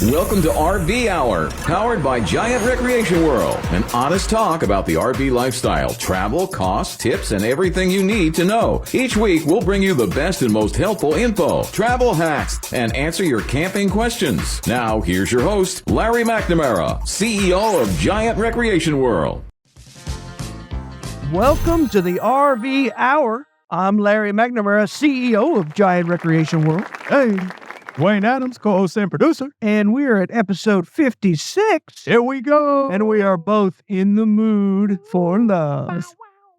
Welcome to RV Hour, powered by Giant Recreation World. An honest talk about the RV lifestyle, travel, costs, tips, and everything you need to know. Each week, we'll bring you the best and most helpful info, travel hacks, and answer your camping questions. Now, here's your host, Larry McNamara, CEO of Giant Recreation World. Welcome to the RV Hour. I'm Larry McNamara, CEO of Giant Recreation World. Hey, Wayne Adams, co-host and producer. And we are at episode 56. Here we go. And we are both in the mood for love.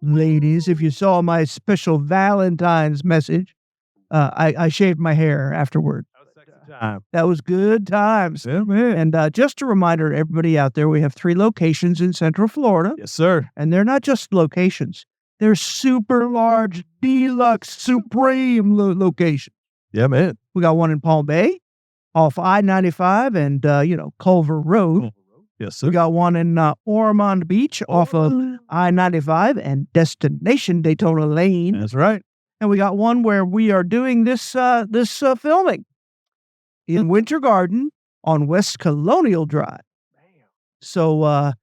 Ladies, if you saw my special Valentine's message, I shaved my hair afterward. That was sexy time. That was good times. Yeah, man. And just a reminder to everybody out there, we have 3 locations in Central Florida. Yes, sir. And they're not just locations. They're super large, deluxe, supreme locations. Yeah, man. We got one in Palm Bay, off I-95 and, Culver Road. Yes, sir. We got one in Ormond Beach off of I-95 and Destination Daytona Lane. That's right. And we got one where we are doing this filming in Winter Garden on West Colonial Drive. So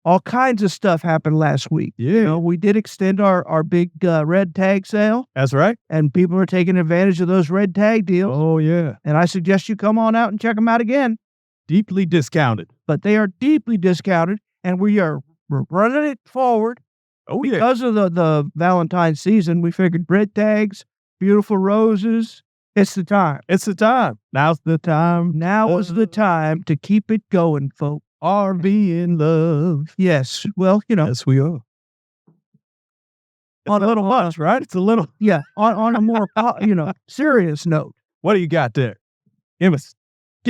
all kinds of stuff happened last week. Yeah. We did extend our big red tag sale, That's right. and people are taking advantage of those red tag deals. Oh, yeah. And I suggest you come on out and check them out again. Deeply discounted. But they are deeply discounted, and we're running it forward. Oh, yeah. Because of the Valentine's season, we figured red tags, beautiful roses, it's the time. It's the time. Now's the time. Now is the time to keep it going, folks. RV in love. Yes. Well, Yes, we are. It's On a little on much, right? It's a little. Yeah. On a more, serious note, What do you got there? Give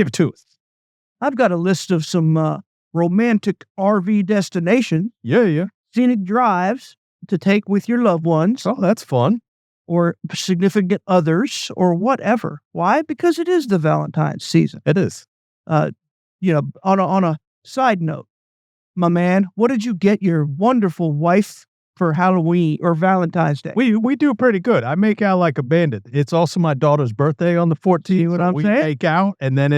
it to us. I've got a list of some romantic RV destinations, Yeah. scenic drives to take with your loved ones Oh, that's fun. or significant others or whatever. Why? Because it is the Valentine's season. It is. On a side note, my man, what did you get your wonderful wife for Halloween or Valentine's Day? We do pretty good. I make out like a bandit. It's also my daughter's birthday on the 14th. See what I'm we saying? make out, and then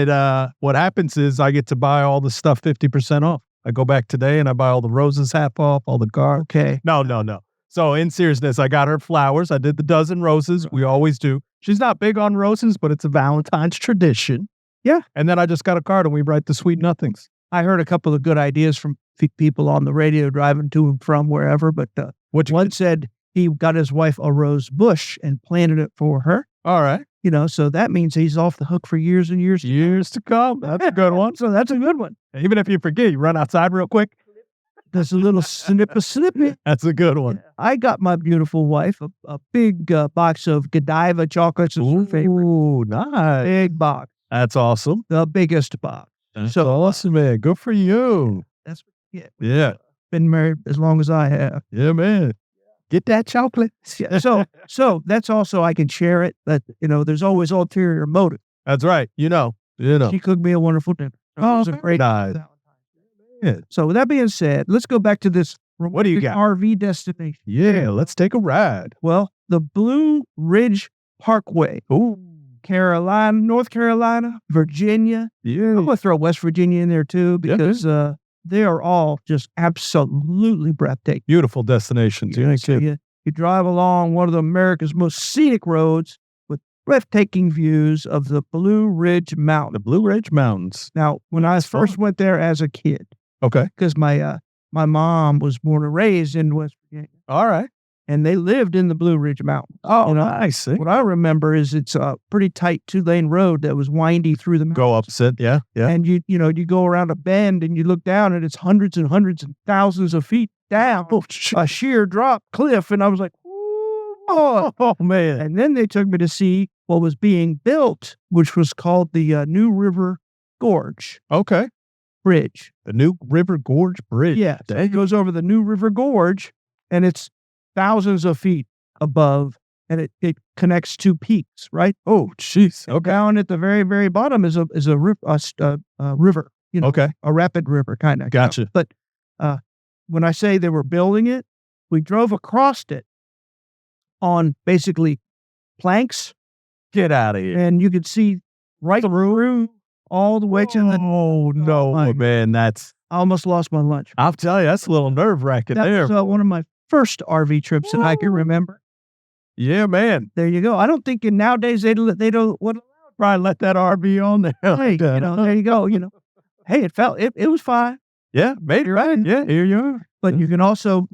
what happens is I get to buy all the stuff 50% off. I go back today and I buy all the roses half off, all the cards. Okay. No. So in seriousness, I got her flowers. I did the dozen roses. We always do. She's not big on roses, but it's a Valentine's tradition. Yeah. And then I just got a card and we write the sweet nothings. I heard a couple of good ideas from people on the radio driving to and from wherever, but one said he got his wife a rose bush and planted it for her. All right. So that means he's off the hook for years and years. Years to come. That's a good one. So that's a good one. Even if you forget, you run outside real quick. There's a little snippy. That's a good one. I got my beautiful wife a big box of Godiva chocolates. Is her favorite. Ooh, nice. Big box. That's awesome. The biggest box. That's So- awesome, man. Good for you. That's yeah. Yeah. Been married as long as I have. Yeah, man. Get that chocolate. Yeah. So that's also I can share it. But there's always ulterior motive. That's right. You know. She cooked me a wonderful dinner. It was a very great nice. Valentine's Yeah. Day. So with that being said, let's go back to this What do you got? RV destination. Yeah, let's take a ride. Well, the Blue Ridge Parkway, Ooh. Carolina, North Carolina, Virginia. Yeah. I'm going to throw West Virginia in there too because they are all just absolutely breathtaking. Beautiful destinations. You ain't So kidding. you drive along one of America's most scenic roads with breathtaking views of the Blue Ridge The Mountain. Blue Ridge Mountains. Now, when I first went there as a kid, Okay. because my mom was born and raised in West Virginia, All right. and they lived in the Blue Ridge Mountain. Oh, nice. What I remember is it's a pretty tight 2-lane road that was windy through the mountains. Go opposite. Yeah. Yeah. And you go around a bend and you look down and it's hundreds and hundreds and thousands of feet down, a sheer drop cliff. And I was like, Oh, man. and then they took me to see what was being built, which was called the New River Gorge Okay. Bridge. The New River Gorge Bridge. Yeah. So it goes over the New River Gorge and it's thousands of feet above and it connects 2 peaks, right? Oh, jeez. And Okay. down at the very, very bottom is a river, Okay. a rapid river kind of. Gotcha. But when I say they were building it, we drove across it on basically planks, Get out of here. and you could see right through all the way to the. Oh, no, my- man. I almost lost my lunch. I'll tell you, that's a little nerve-wracking That there. was one of my first RV trips that I can remember. Yeah, man. There you go. I don't think nowadays they don't what. Probably let that RV on there. Hey, like that. there you go. Hey, it was fine. Yeah, maybe. Right. Yeah, here you are. But you can also,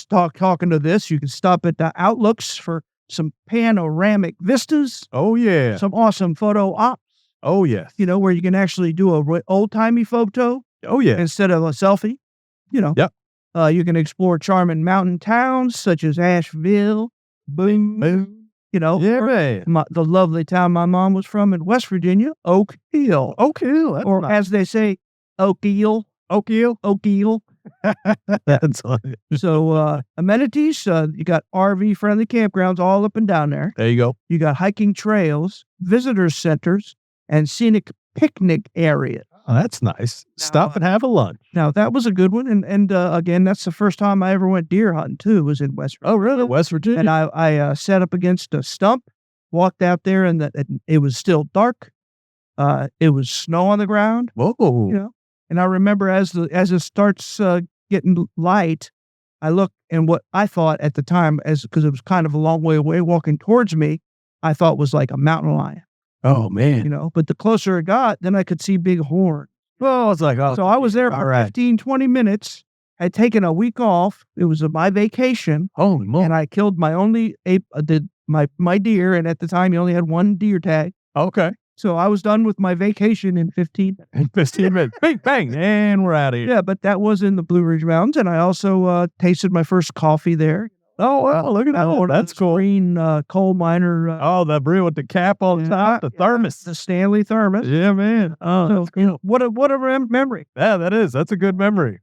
talking to this, you can stop at the Outlooks for some panoramic vistas, Oh, yeah. some awesome photo ops, Oh, yes. where you can actually do a old-timey photo Oh, yeah. instead of a selfie, Yep. You can explore charming mountain towns such as Asheville, Boone, Yeah, man. the lovely town my mom was from in West Virginia, Oak Hill. Okay. That's Or nice. as they say, Oak Hill. Oak Hill. Oak Hill. That's So amenities, you got RV friendly campgrounds all up and down there. There you go. You got hiking trails, visitor centers, and scenic picnic areas. Oh, that's nice. Stop and have a lunch. Now that was a good one, and again, that's the first time I ever went deer hunting too. Was in West Virginia. Oh, really? West Virginia. And I sat up against a stump, walked out there, and it was still dark. It was snow on the ground. Whoa. And I remember as it starts getting light, I look, and what I thought at the time, because it was kind of a long way away, walking towards me, I thought was like a mountain lion. Oh, man. But the closer it got, then I could see big horn. Well, it's like, So I was there for all right. 15, 20 minutes. Had taken a week off. It was my vacation, Holy moly. and I killed my only my deer. And at the time, you only had one deer tag. Okay. So I was done with my vacation in 15 minutes. 15 minutes. Bang, bang. And we're out of here. Yeah, but that was in the Blue Ridge Mountains, and I also tasted my first coffee there. Oh, well, look at that. That's cool. Green coal miner. Oh, the brew with the cap on top, the thermos. The Stanley thermos. Yeah, man. Oh, So, that's cool. what a memory. Yeah, that is. That's a good memory.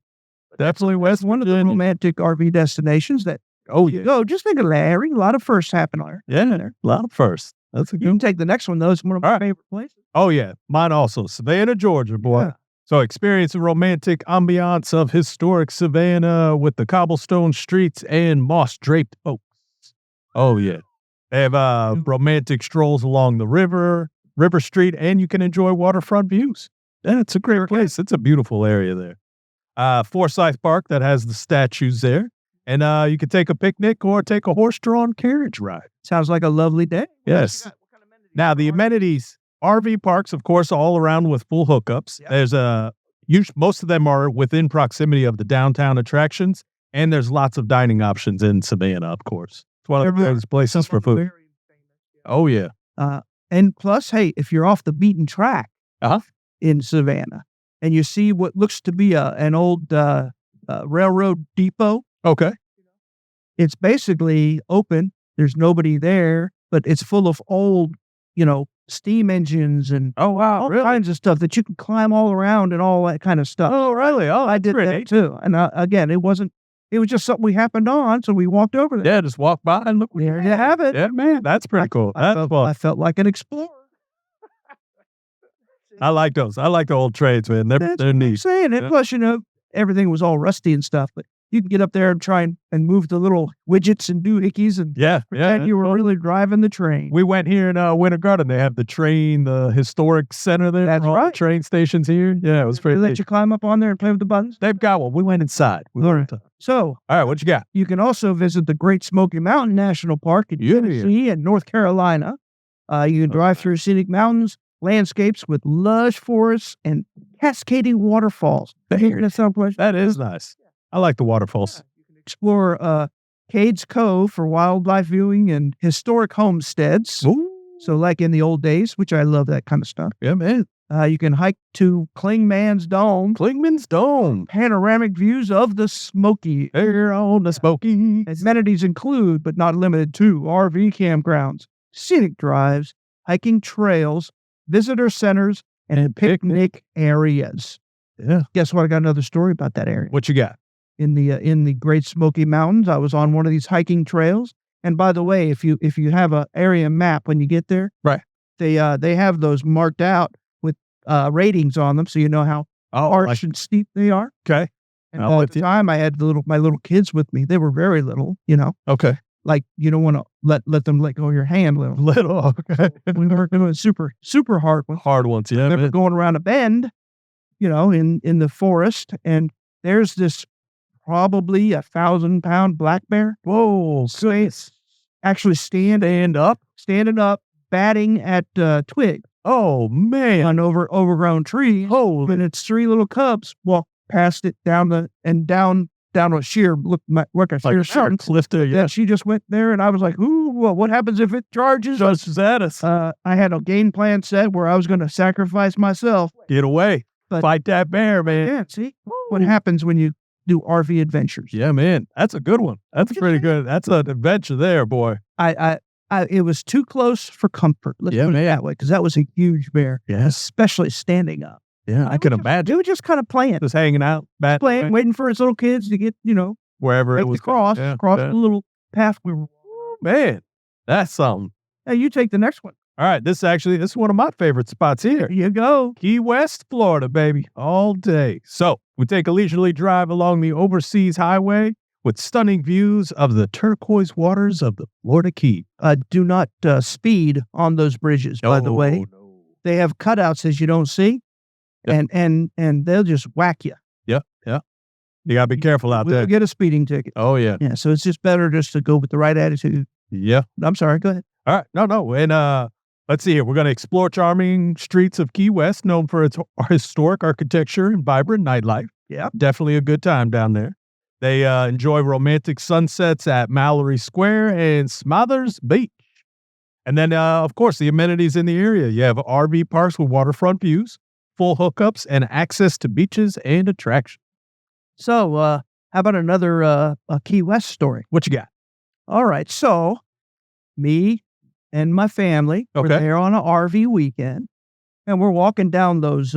Definitely West One of the Virginia. romantic RV destinations that Oh, you yeah. go. Just think of Larry. A lot of firsts happen there. Yeah, a lot of firsts. That's a You good can take the next one, though. It's one of my All right. favorite places. Oh, yeah. Mine also. Savannah, Georgia, boy. Yeah. So experience the romantic ambiance of historic Savannah with the cobblestone streets and moss-draped oaks. Oh, yeah. They have romantic strolls along the river street, and you can enjoy waterfront views. Yeah, it's a great place. It's a beautiful area there. Forsyth Park that has the statues there. And you can take a picnic or take a horse-drawn carriage ride. Sounds like a lovely day. Yes. Now, the amenities, RV parks, of course, all around with full hookups. Yep. There's most of them are within proximity of the downtown attractions, and there's lots of dining options in Savannah, of course. It's one of the best places for food. Oh, yeah. And plus, hey, if you're off the beaten track in Savannah and you see what looks to be an old railroad depot, Okay. it's basically open. There's nobody there, but it's full of old, steam engines and Oh, wow. all Really? kinds of stuff that you can climb all around and all that kind of stuff. Oh, really? Oh, I did that too. And again, it was just something we happened on, so we walked over there. Yeah, just walk by and look. There you have it. Yeah, man. That's pretty cool. That's fun. I felt like an explorer. I like those. I like the old trades, man. They're What I'm neat. saying. And Yeah. plus, everything was all rusty and stuff, but you can get up there and try and move the little widgets and doohickeys and Yeah, pretend you were really driving the train. We went here in Winter Garden. They have the historic center there. That's all the right. train stations here. Yeah, it was They pretty let neat. you climb up on there and play with the buttons. They've got one. We went inside. All right. So All right, what you got? you can also visit the Great Smoky Mountain National Park in Yeah. Tennessee and North Carolina. You can drive through scenic mountains, landscapes with lush forests and cascading waterfalls. That sounds pleasant. That is nice. I like the waterfalls. Explore Cades Cove for wildlife viewing and historic homesteads. Ooh. So like in the old days, which I love that kind of stuff. Yeah, man. You can hike to Clingman's Dome, Klingman's Dome. panoramic views of the Smoky. Here on the Smoky. Amenities include, but not limited to, RV campgrounds, scenic drives, hiking trails, visitor centers, and picnic areas. Yeah. Guess what? I got another story about that area. What you got? In the Great Smoky Mountains, I was on one of these hiking trails. And by the way, if you have a area map when you get there, Right. they have those marked out with ratings on them, so you know how harsh and steep they are. Okay. And I'm at with the you. time, I had my little kids with me. They were very little, Okay. like you don't want to let them let go of your hand little. Little, okay. We were doing super hard ones. Hard ones, yeah. They were going around a bend, in the forest, and there's this probably 1,000-pound black bear. Whoa, Actually standing up, batting at twig. Oh, man. On overgrown tree. Oh, And its three little cubs walked past it down a sheer, like a sheer mountain. cliff there, yeah. Yeah, she just went there, and I was like, ooh, well, what happens if it charges? Just at us. I had a game plan set where I was going to sacrifice myself. Get away. But- Fight that bear, man. Yeah, see what happens when you do RV adventures. Yeah, man. That's a good one. That's pretty good. That's an adventure there, boy. It was too close for comfort. Let's put it that way, because that was a huge bear. Yes. Especially standing up. Yeah, I can imagine. They were just kind of playing. Just hanging out, Waiting for his little kids to get, wherever it was. cross Yeah, the little path we were. Man, that's something. Hey, you take the next one. All right, this is one of my favorite spots here. Here you go. Key West, Florida, baby, all day. So we take a leisurely drive along the overseas highway with stunning views of the turquoise waters of the Florida Keys. Do not speed on those bridges, by the way. No. They have cutouts as you don't see, Yep. and they'll just whack you. Yeah. You gotta be careful out We'll there. get a speeding ticket. Oh yeah. Yeah, so it's just better just to go with the right attitude. Yeah. I'm sorry, go ahead. All right. No. And let's see here. We're going to explore charming streets of Key West, known for its historic architecture and vibrant nightlife. Yeah. Definitely a good time down there. They enjoy romantic sunsets at Mallory Square and Smothers Beach. And then, of course, the amenities in the area. You have RV parks with waterfront views, full hookups, and access to beaches and attractions. So, how about another a Key West story? What you got? All right, so me and my family were Okay. there on an RV weekend, and we're walking down those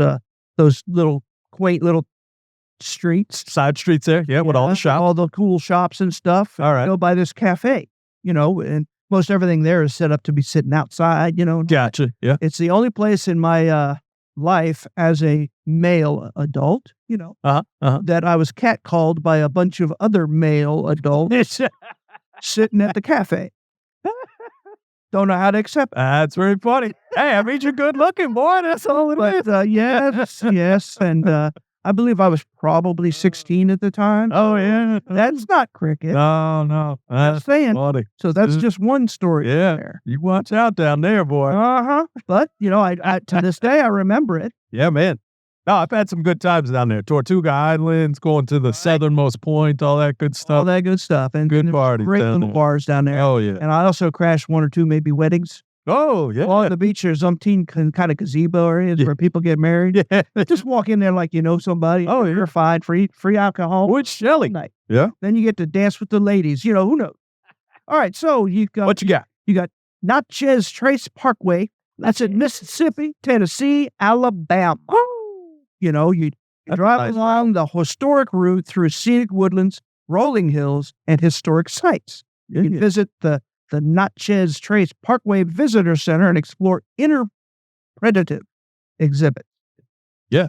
little quaint little streets. Side streets there. Yeah, with all the shops. all the cool shops and stuff. All right. Go by this cafe, and most everything there is set up to be sitting outside. Gotcha. Yeah. It's the only place in my life as a male adult, that I was catcalled by a bunch of other male adults sitting at the cafe. Don't know how to accept it. That's very funny. Hey, I mean, you're good looking, boy. That's all it is. But yes. And I believe I was probably 16 at the time. Oh, yeah. That's not cricket. No. That's Just saying. funny. So that's just one story Yeah. there. You watch out down there, boy. Uh-huh. But, I to this day, I remember it. Yeah, man. No, I've had some good times down there. Tortuga Islands, going to the southernmost point, all that good All stuff. that good stuff. And Good there's parties great down little there. bars down there. Oh, yeah. And I also crashed one or two maybe weddings. Oh, yeah. On the beach, there's umpteen kind of gazebo areas where people get married. Yeah. Just walk in there like you know somebody. Oh, yeah. You're fine. Free alcohol. With Shelly. Night. Yeah. Then you get to dance with the ladies. Who knows? All right, so you've got What you got? Natchez Trace Parkway. That's in Mississippi, Tennessee, Alabama. You That's drive nice. along the historic route through scenic woodlands, rolling hills, and historic sites. You can visit the Natchez Trace Parkway Visitor Center and explore interpretative exhibits. Yeah.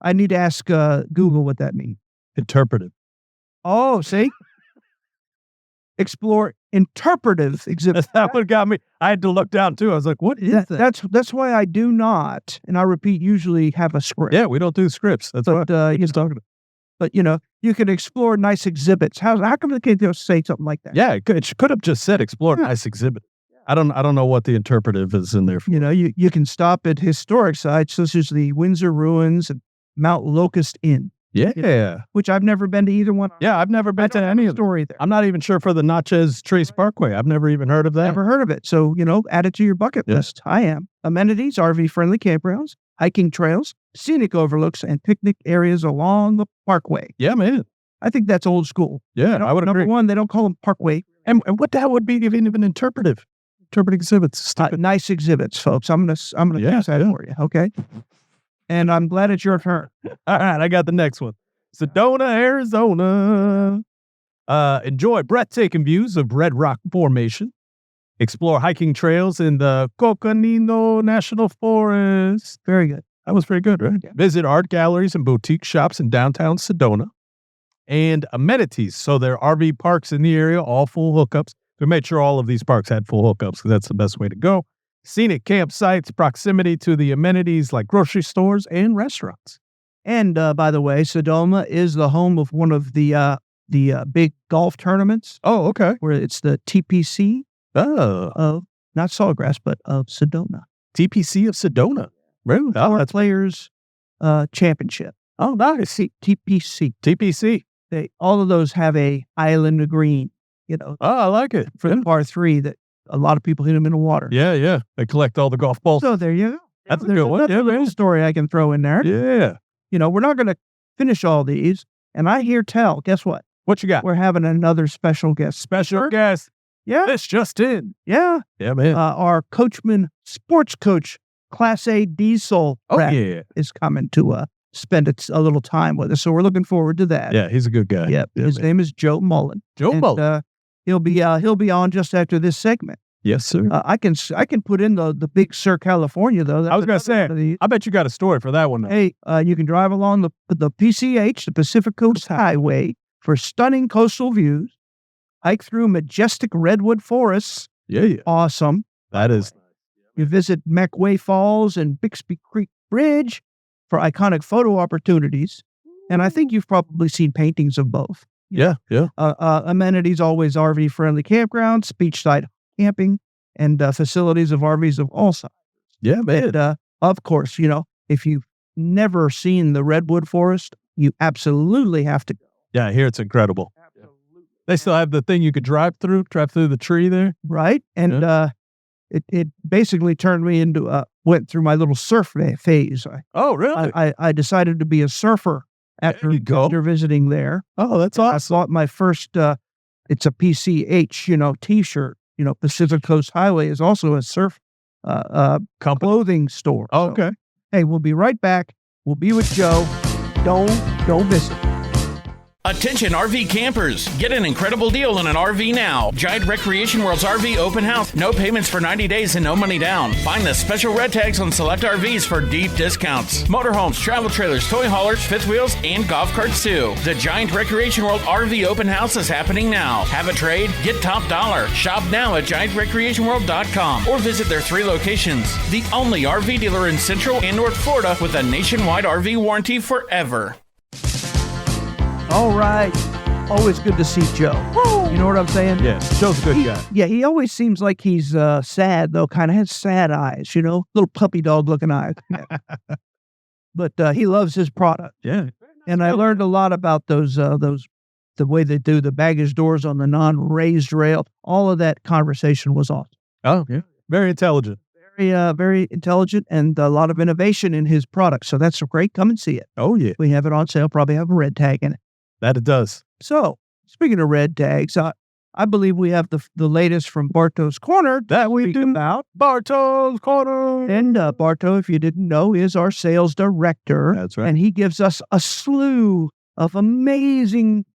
I need to ask Google what that means. Interpretive. Oh, see? Explore interpretive exhibits. That one got me. I had to look down, too. I was like, what is that? That's why I do not, and I repeat, usually have a script. Yeah, we don't do scripts. That's what But, talking about. But, you can explore nice exhibits. How come they can't just say something like that? Yeah, it could have just said explore nice exhibit. I don't know what the interpretive is in there for. You can stop at historic sites such as the Windsor Ruins and Mount Locust Inn, Yeah. which I've never been to either one. Yeah, I've never been to any of them. Story there. I'm not even sure for the Natchez Trace Parkway. I've never even heard of that. Never heard of it. So, add it to your bucket Yeah. list. I am. Amenities, RV-friendly campgrounds, hiking trails, scenic overlooks, and picnic areas along the parkway. Yeah, man. I think that's old school. Yeah, I would Number agree. one, they don't call them parkway. And what the hell would be even interpretive? Interpretive exhibits. Stupid. Nice exhibits, folks. I'm gonna Yeah, fix that yeah. for you, okay? And I'm glad it's your turn. All right, I got the next one. Sedona, Arizona. Enjoy breathtaking views of Red Rock Formation. Explore hiking trails in the Coconino National Forest. Very good. That was pretty good, right? Yeah. Visit art galleries and boutique shops in downtown Sedona. And amenities. So there are RV parks in the area, all full hookups. We made sure all of these parks had full hookups because that's the best way to go. Scenic campsites, proximity to the amenities like grocery stores and restaurants. And by the way, Sedona is the home of one of the big golf tournaments. Oh, okay. Where it's the TPC Oh, of not Sawgrass, but of Sedona. TPC of Sedona. Really? Oh, Tour that's Players Championship. oh nice. TPC. TPC. All of those have a island green. Oh, I like it. For the par 3 that a lot of people hit them in the water. Yeah. They collect all the golf balls. So there you go. That's a good one. That's Yeah, a little man. story I can throw in there. Yeah. We're not going to finish all these. And I hear tell, guess what? What you got? We're having another special guest. Special guest. Yeah. This just in. Yeah. Yeah, man. Our coachman, sports coach, Class A diesel rat yeah. is coming to spend a little time with us. So we're looking forward to that. Yeah, he's a good guy. Yep. His name is Joe Mullen. Joe Mullen. He'll be on just after this segment. Yes, sir. I can put in the Big Sur, California, though. I was going to say, I bet you got a story for that one. Though. Hey, you can drive along the PCH, the Pacific Coast Highway, for stunning coastal views. Hike through majestic redwood forests. Yeah. Awesome. That is. You visit Meckway Falls and Bixby Creek Bridge for iconic photo opportunities. And I think you've probably seen paintings of both. Yeah. Amenities, always RV-friendly campgrounds, beachside camping, and facilities of RVs of all sizes. Yeah, man. And, of course, if you've never seen the redwood forest, you absolutely have to go. Yeah, I hear it's incredible. Absolutely. They still have the thing you could drive through the tree there. Right. And it basically turned me into, went through my little surf phase. Oh, really? I decided to be a surfer after visiting there. Oh, that's awesome. I bought my first, it's a PCH, t-shirt. Pacific Coast Highway is also a surf clothing store. Oh, okay. So, hey, we'll be right back. We'll be with Joe. Don't miss it. Attention RV campers, get an incredible deal on an RV now. Giant Recreation World's RV open house, no payments for 90 days and no money down. Find the special red tags on select RVs for deep discounts. Motorhomes, travel trailers, toy haulers, fifth wheels, and golf carts too. The Giant Recreation World RV open house is happening now. Have a trade? Get top dollar. Shop now at GiantRecreationWorld.com or visit their 3 locations. The only RV dealer in Central and North Florida with a nationwide RV warranty forever. All right. Always good to see Joe. Woo! You know what I'm saying? Yeah, Joe's a good guy. Yeah, he always seems like he's sad, though, kind of has sad eyes, little puppy dog looking eyes. But he loves his product. Yeah. And I learned a lot about those, the way they do the baggage doors on the non-raised rail. All of that conversation was awesome. Oh, yeah. Very intelligent. Very intelligent and a lot of innovation in his product. So that's great. Come and see it. Oh, yeah. We have it on sale. Probably have a red tag in it. That it does. So, speaking of red tags, I believe we have the latest from Bartow's Corner that we do about. Bartow's Corner. And Bartow, if you didn't know, is our sales director. That's right. And he gives us a slew of amazing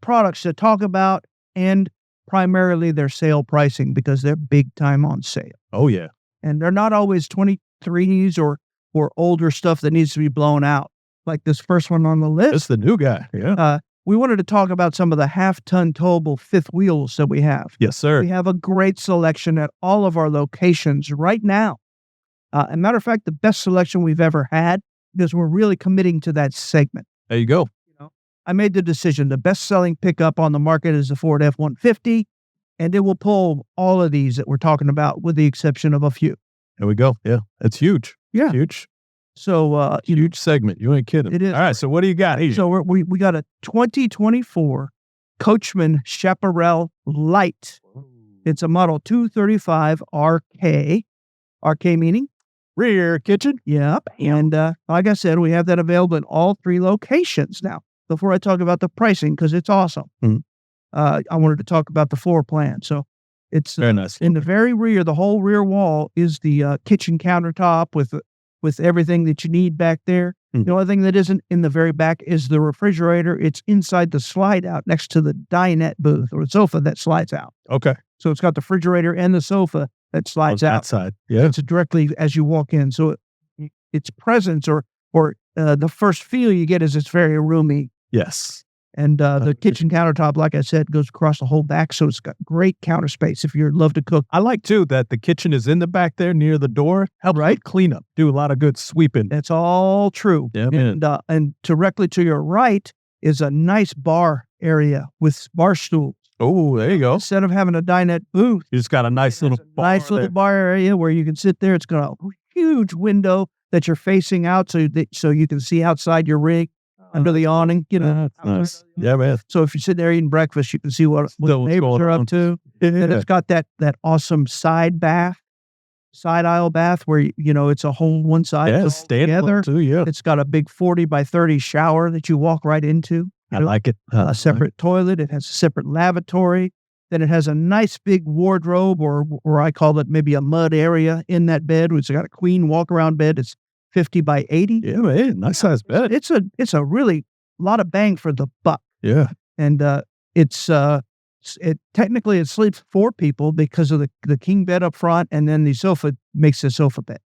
products to talk about, and primarily their sale pricing because they're big time on sale. Oh, yeah. And they're not always 23s or older stuff that needs to be blown out. Like this first one on the list. It's the new guy. Yeah. We wanted to talk about some of the half-ton towable fifth wheels that we have. Yes, sir. We have a great selection at all of our locations right now. As a matter of fact, the best selection we've ever had because we're really committing to that segment. There you go. I made the decision. The best-selling pickup on the market is the Ford F-150, and it will pull all of these that we're talking about with the exception of a few. There we go. Yeah. It's huge. Yeah. Huge. So, huge segment. You ain't kidding. It is. All right. So what do you got here? So we got a 2024 Coachman Chaparral Light. It's a model 235 RK. RK meaning? Rear kitchen. Yep. And like I said, we have that available in all 3 locations now. Before I talk about the pricing, because it's awesome, I wanted to talk about the floor plan. So it's very nice. In the very rear, the whole rear wall is the kitchen countertop with everything that you need back there. The only thing that isn't in the very back is the refrigerator. It's inside the slide out next to the dinette booth or sofa that slides out. Okay. So it's got the refrigerator and the sofa that slides out. That side. Yeah. It's directly as you walk in. So its presence or the first feel you get is it's very roomy. Yes. And the kitchen countertop, like I said, goes across the whole back, so it's got great counter space if you love to cook. I like, too, that the kitchen is in the back there near the door. Helps with cleanup. Do a lot of good sweeping. That's all true. Yeah, man. And directly to your right is a nice bar area with bar stools. Oh, there you go. Instead of having a dinette booth, You just got a nice little bar area where you can sit there. It's got a huge window that you're facing out, so you can see outside your rig under the awning. That's nice. Yeah, man. So if you sit there eating breakfast, you can see what the neighbors are up to. And it's got that awesome side aisle bath where it's a whole one side. Yeah, it's together. Too, yeah. It's got a big 40 by 30 shower that you walk right into. I like it. A separate toilet. It has a separate lavatory. Then it has a nice big wardrobe, or I call it maybe a mud area in that bed. It's got a queen walk-around bed. It's 50 by 80. Yeah, man. Nice size bed. It's a really lot of bang for the buck. Yeah. And technically it sleeps 4 people because of the king bed up front, and then the sofa makes a sofa bed.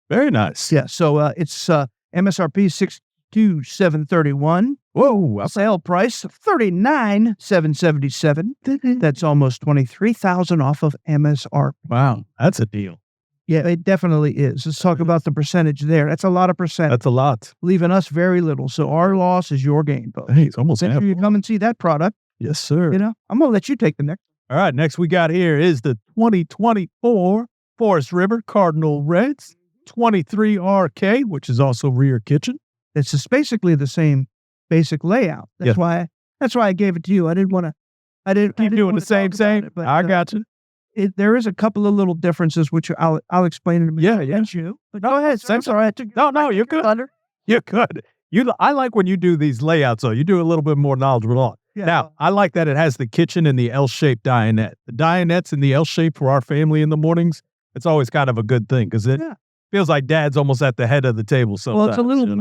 Very nice. Yeah. So it's MSRP $62,731. Whoa. Sale price of $39,777. That's almost $23,000 off of MSRP. Wow. That's a deal. Yeah, it definitely is. Let's talk about the percentage there. That's a lot of percent. That's a lot. Leaving us very little. So our loss is your gain, folks. Hey, it's almost Make sure you come and see that product. Yes, sir. I'm going to let you take the next. All right, next we got here is the 2024 Forest River Cardinal Reds 23RK, which is also rear kitchen. It's just basically the same basic layout. That's why I gave it to you. I didn't keep doing the same. But, I got you. There is a couple of little differences, which I'll explain in a minute. Yeah. You. But go ahead. I'm sorry. No, you're good. You're good. I like when you do these layouts, though. You do a little bit more knowledgeable on. Yeah. Now, I like that it has the kitchen and the L-shaped dinette. The dinette's in the L shape for our family in the mornings. It's always kind of a good thing because it feels like Dad's almost at the head of the table sometimes. Well, it's a little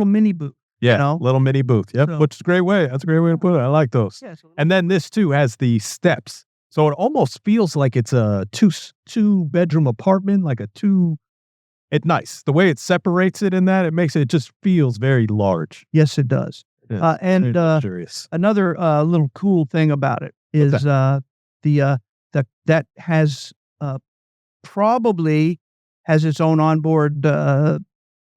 mini booth. Yeah, little mini booth. Yep, which is a great way. That's a great way to put it. I like those. Yeah, and then this, too, has the steps. So it almost feels like it's a two-bedroom apartment, like it's nice. The way it separates it in that, it just feels very large. Yes, it does. Yeah, and another little cool thing about it is that has probably has its own onboard, what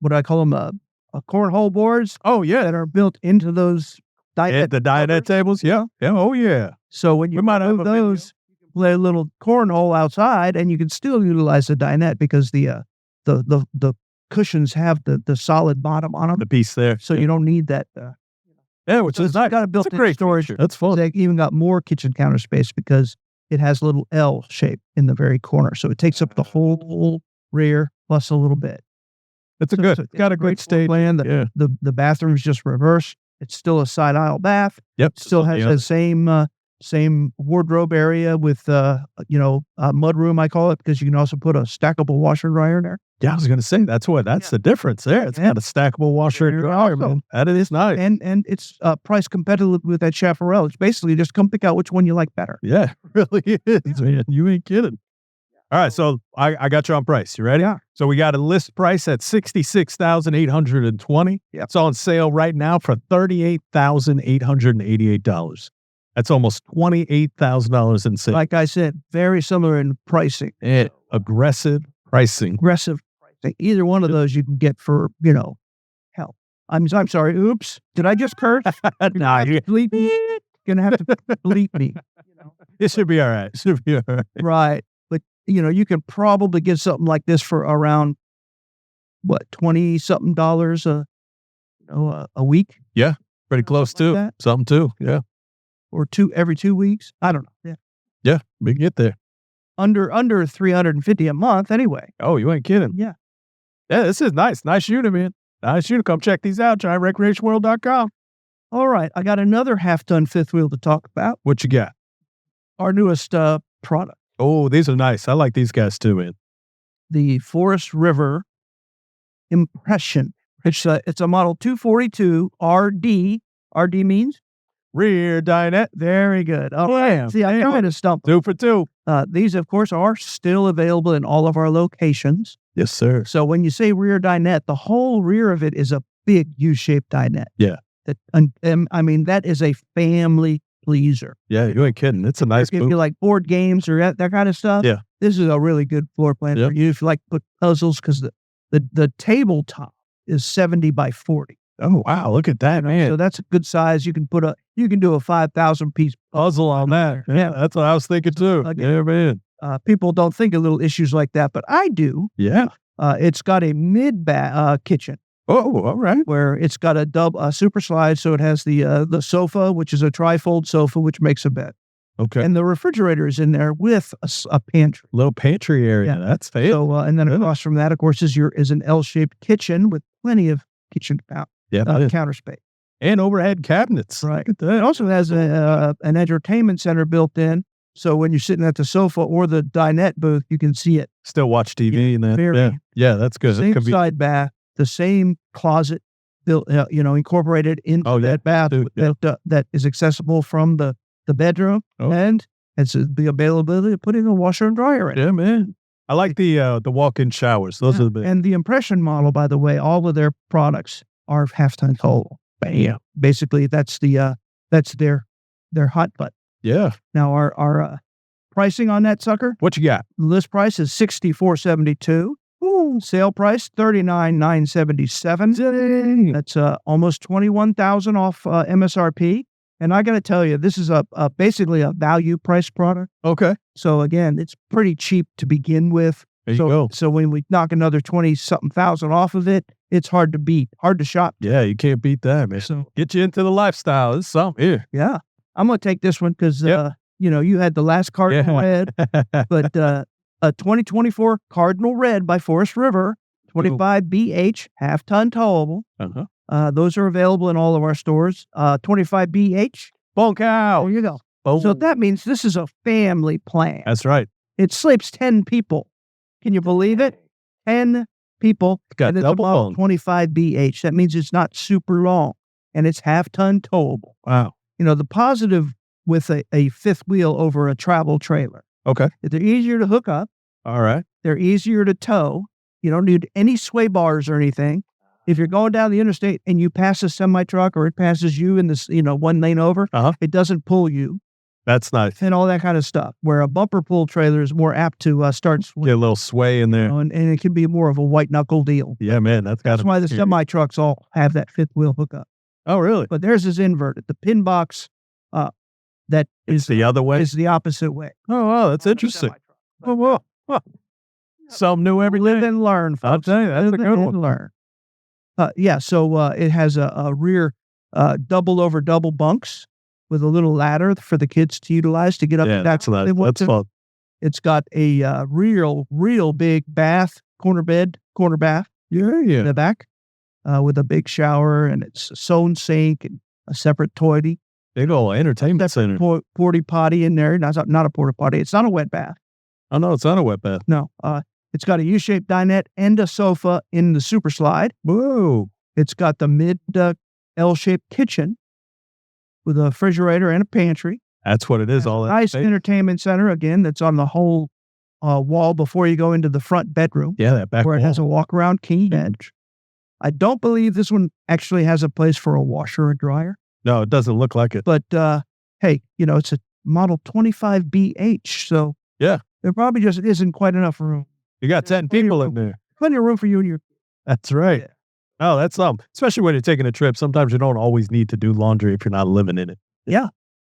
do I call them, cornhole boards. Oh, yeah. That are built into those dinette the dinette tables. Yeah. Oh, yeah. So when you move those, you can play a little cornhole outside, and you can still utilize the dinette because the cushions have the solid bottom on them. The piece there. So you don't need that. Which is nice. Got a built-in storage. Feature. That's fun. They even got more kitchen counter space because it has a little L shape in the very corner. So it takes up the whole rear plus a little bit. It's got a great state plan. The bathroom is just reversed. It's still a side aisle bath. Yep. Still has the same wardrobe area with a mud room, I call it, because you can also put a stackable washer and dryer in there. Yeah, I was going to say that's the difference there. It's got a stackable washer and dryer, man. That is nice. And it's price competitive with that Chaparral. It's basically just come pick out which one you like better. Yeah, it really is, man. You ain't kidding. All right, so I got you on price. You ready? Yeah. So we got a list price at $66,820. Yeah. It's on sale right now for $38,888. That's almost $28,000 in sales. Like I said, very similar in pricing. Aggressive pricing. Either one of those you can get for, hell. I'm sorry. Oops. Did I just curse? Nah, you're bleep me. Gonna have to bleep me. It should be all right. Right. But you can probably get something like this for around $20-something a week. Yeah. Pretty close too. Like something too. Yeah. Or every 2 weeks. I don't know. Yeah. Yeah. We can get there. Under $350 a month anyway. Oh, you ain't kidding. Yeah. Yeah, this is nice. Nice unit, man. Nice unit. Come check these out. GiantRecreationWorld.com. All right. I got another half-ton fifth wheel to talk about. What you got? Our newest product. Oh, these are nice. I like these guys too, man. The Forest River Impression. It's a model 242 RD. RD means? Rear dinette. Very good. Oh, man. See, I kind of stumped. 2 for 2. These, of course, are still available in all of our locations. Yes, sir. So when you say rear dinette, the whole rear of it is a big U-shaped dinette. Yeah. I mean, that is a family pleaser. Yeah, you ain't kidding. It's a nice If booth. you like board games or that kind of stuff, Yeah. this is a really good floor plan Yep. for you. If you like to put puzzles, because the tabletop is 70 by 40. Oh, wow. Look at that, man. So that's a good size. You can do a 5,000 piece Puzzle on that. Yeah, that's what I was thinking too. Again. Yeah, man. People don't think of little issues like that, but I do. Yeah. It's got a kitchen Oh, all right. where it's got a super slide, so it has the sofa, which is a trifold sofa, which makes a bed, Okay. and the refrigerator is in there with a pantry. Little pantry area. Yeah. That's fair. So, and then across from that, of course, is an L-shaped kitchen with plenty of kitchen counter space. And overhead cabinets. Right. Look at that. It also has an entertainment center built in, so when you're sitting at the sofa or the dinette booth, you can see it. Still watch TV and that. very. Yeah, that's good. That Same could be. side bath, the same closet built, incorporated into Oh, yeah. that bath Dude, yeah. that is accessible from the bedroom, Oh. and it's the availability of putting a washer and dryer in. Yeah, man. I like the walk-in showers. Those are the big. And the impression model, by the way, all of their products are half-ton total. Bam. Basically, that's their hot button. Yeah. Now, our pricing on that sucker, What you got? list price is $64.72. Sale price $39,977. Dang. That's almost $21,000 off MSRP. And I got to tell you, this is basically a value price product. Okay. So again, it's pretty cheap to begin with. There you go. So when we knock another 20-something thousand off of it, it's hard to beat, hard to shop. Yeah, you can't beat that, man. So Get you into the lifestyle. It's something here. yeah, I'm gonna take this one because Yep. you had the last Cardinal Red, but a 2024 Cardinal Red by Forest River, 25 BH, half-ton towable. Uh-huh. Those are available in all of our stores. 25 BH. Bone cow. There you go. Boom. So that means this is a family plan. That's right. It sleeps 10 people. Can you believe it? 10 people. Got and it's double about bunk. 25 BH. That means it's not super long, and it's half-ton towable. Wow. The positive with a fifth wheel over a travel trailer, Okay. they're easier to hook up. All right. They're easier to tow. You don't need any sway bars or anything. If you're going down the interstate and you pass a semi-truck or it passes you in this, one lane over, Uh-huh. it doesn't pull you That's nice. and all that kind of stuff. Where a bumper pull trailer is more apt to start swinging, Get a little sway in there. and it can be more of a white knuckle deal. Yeah, man. That's got That's why the semi-trucks all have that fifth wheel hookup. Oh, really? But theirs is inverted. The pin box that It's the other way. is the opposite way. Oh, wow. That's interesting. Semi-truck. Oh, whoa. Huh. Something new every Live day. and learn, folks. I'll tell you, that's a Live good and one. learn. So it has a rear double over double bunks with a little ladder for the kids to utilize to get up. Yeah, to that's nice. they want That's to. fun. It's got a real big corner bath Yeah, in yeah. the back with a big shower, and it's a sewn sink and a separate toilet, Big old entertainment center. porta potty in there. No, it's not a porta potty. It's not a wet bath. Oh, no, it's not a wet bath. No. It's got a U-shaped dinette and a sofa in the super slide. Whoa. It's got the mid L-shaped kitchen with a refrigerator and a pantry. That's what it is. All that. Nice space. entertainment center, again, that's on the whole wall before you go into the front bedroom, Yeah, that back where it wall. has a walk-around king bed. I don't believe this one actually has a place for a washer and dryer. No, it doesn't look like it. But, hey, it's a Model 25 BH, so Yeah. there probably just isn't quite enough room. You got 10 plenty of people room. in there. Plenty of room for you and your That's right. Yeah. Oh, that's something. Especially when you're taking a trip. Sometimes you don't always need to do laundry if you're not living in it.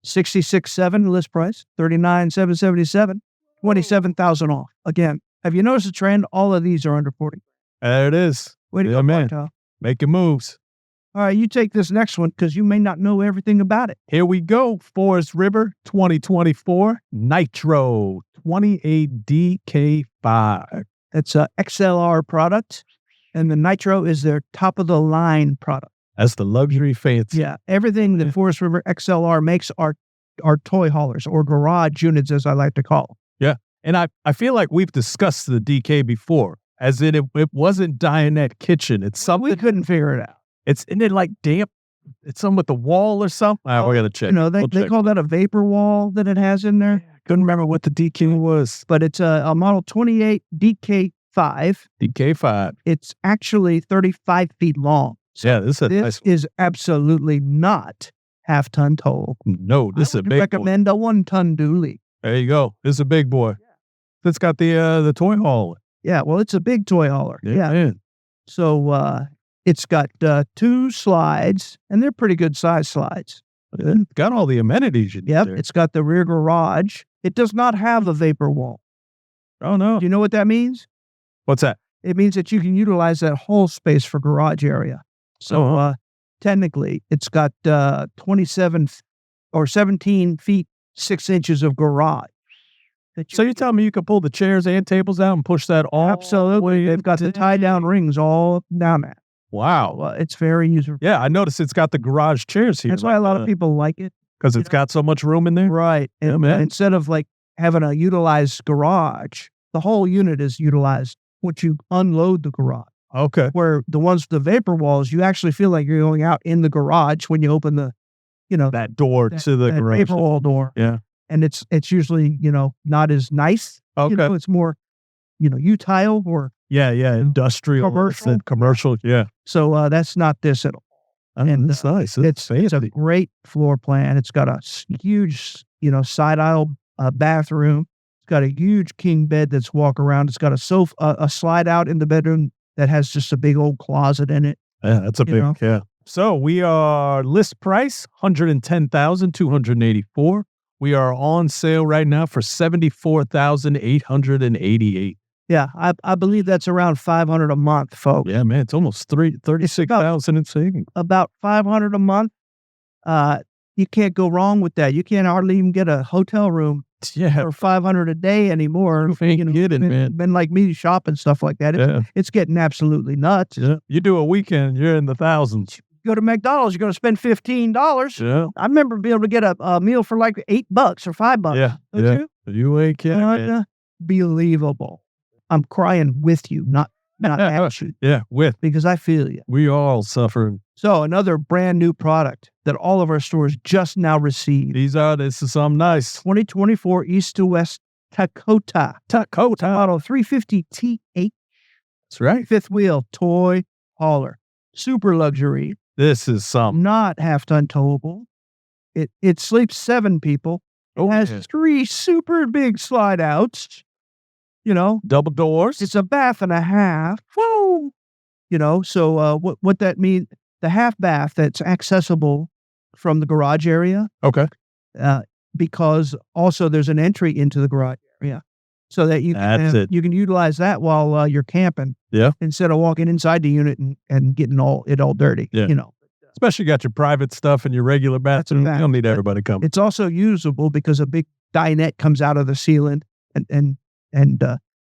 66.7 list price, 39,777, 27,000 off. Again, have you noticed a trend? All of these are under 40. There it is. Way to Yeah, go, man. Martel. Making moves. All right, you take this next one because you may not know everything about it. Here we go. Forest River 2024 Nitro 28 DK5. It's a XLR product, and the Nitro is their top of the line product. That's the luxury fancy. Yeah, everything that Forest River XLR makes are toy haulers or garage units, as I like to call them. And I feel like we've discussed the DK before, as in it wasn't Dinette Kitchen. It's something. We couldn't figure it out. Isn't it like damp? It's something with the wall or something. All right, we're gonna check. They We'll check. call that a vapor wall that it has in there. Couldn't remember what the DK was. But it's a Model 28 DK5. DK5. It's actually 35 feet long. Yeah, this is a This nice. is absolutely not half-ton towable. No, this is a I would big boy. recommend a 1-ton dually. There you go. This is a big boy. It's got the toy hauler. Yeah, well, it's a big toy hauler. Yeah. Man. So it's got 2 slides, and they're pretty good size slides. It's got all the amenities you need Yep, there. it's got the rear garage. It does not have a vapor wall. Oh, no. Do you know what that means? What's that? It means that you can utilize that whole space for garage area. So technically, it's got 27 or 17 feet 6 inches of garage. So you're telling me you can pull the chairs and tables out and push that all Absolutely. the way They've got the tie-down rings all down there. Wow. Well, it's very user. Yeah, I noticed it's got the garage chairs here. That's why a lot of people like it. Because it's got so much room in there. Right. Yeah, And man. instead of like having a utilized garage, the whole unit is utilized once you unload the garage. Okay. Where the ones with the vapor walls, you actually feel like you're going out in the garage when you open the, That door to the that garage. vapor wall door. Yeah. And it's usually, not as nice. Okay. It's more, utile or Yeah, industrial. Commercial? Commercial, yeah. so that's not this at all. And that's nice. It's a fancy. great floor plan. It's got a huge, side aisle bathroom. It's got a huge king bed that's walk around. It's got a sofa, a slide out in the bedroom that has just a big old closet in it. Yeah, that's a big, know? yeah. So we are list price, $110,284. We are on sale right now for $74,888. Yeah, I believe that's around $500 a month, folks. Yeah, man, it's almost 36,000 in savings. About $500 a month. You can't go wrong with that. You can't hardly even get a hotel room Yeah, for $500 a day anymore. You ain't kidding, man. Been like me shopping stuff like that. It's getting absolutely nuts. yeah. You do a weekend, you're in the thousands. Go to McDonald's, you're going to spend $15. Yeah, I remember being able to get a meal for like $8 or $5. yeah, Don't yeah. you? You ain't kidding, man. Unbelievable. I'm crying with you, not at you, Yeah, because I feel you. we all suffering. So another brand new product that all of our stores just now received. This is something nice. 2024 East to West Dakota. Model 350 T8 That's right. fifth wheel toy hauler. Super luxury. This is something. Not half-ton towable. It sleeps 7 people. It has 3 super big slide outs. Double doors. It's a bath and a half. Whoa. So what that means, the half bath that's accessible from the garage area, because also there's an entry into the garage area so that you you can utilize that while you're camping. Yeah. Instead of walking inside the unit and getting all dirty. Yeah. Especially got your private stuff and your regular bathroom. You don't need everybody coming. It's also usable because a big dinette comes out of the ceiling and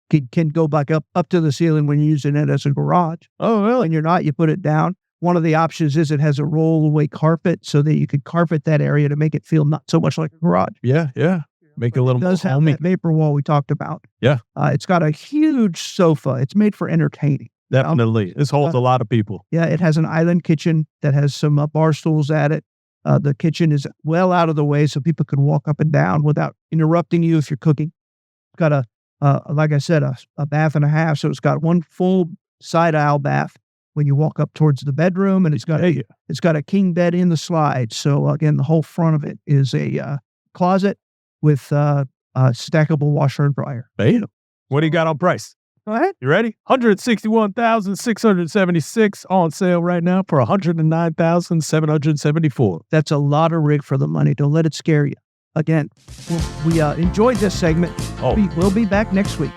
can go back up to the ceiling when you're using it as a garage. Oh, really? When you're not, you put it down. One of the options is it has a roll-away carpet so that you could carpet that area to make it feel not so much like a garage. Yeah. Make it a little It does more have homey. that vapor wall we talked about. Yeah. It's got a huge sofa. It's made for entertaining. Definitely. This holds a lot of people. Yeah, it has an island kitchen that has some bar stools at it. The kitchen is well out of the way so people can walk up and down without interrupting you if you're cooking. It's got like I said, a bath and a half. So it's got one full side aisle bath when you walk up towards the bedroom, and it's got a king bed in the slide. So again, the whole front of it is a closet with a stackable washer and dryer. Bam. What do you got on price? Go ahead. You ready? $161,676 on sale right now for $109,774. That's a lot of rig for the money. Don't let it scare you. Again, we enjoyed this segment. We'll be back next week.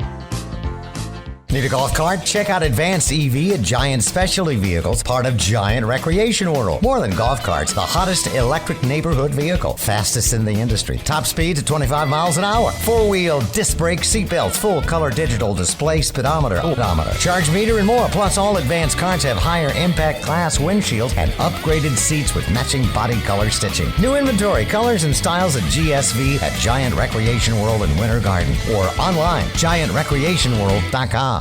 Need a golf cart? Check out Advanced EV at Giant Specialty Vehicles, part of Giant Recreation World. More than golf carts, the hottest electric neighborhood vehicle. Fastest in the industry. Top speeds at 25 miles an hour. 4-wheel, disc brake, seatbelts, full color digital display, speedometer, odometer, charge meter, and more. Plus, all advanced carts have higher impact glass windshields and upgraded seats with matching body color stitching. New inventory, colors, and styles at GSV at Giant Recreation World in Winter Garden or online, giantrecreationworld.com.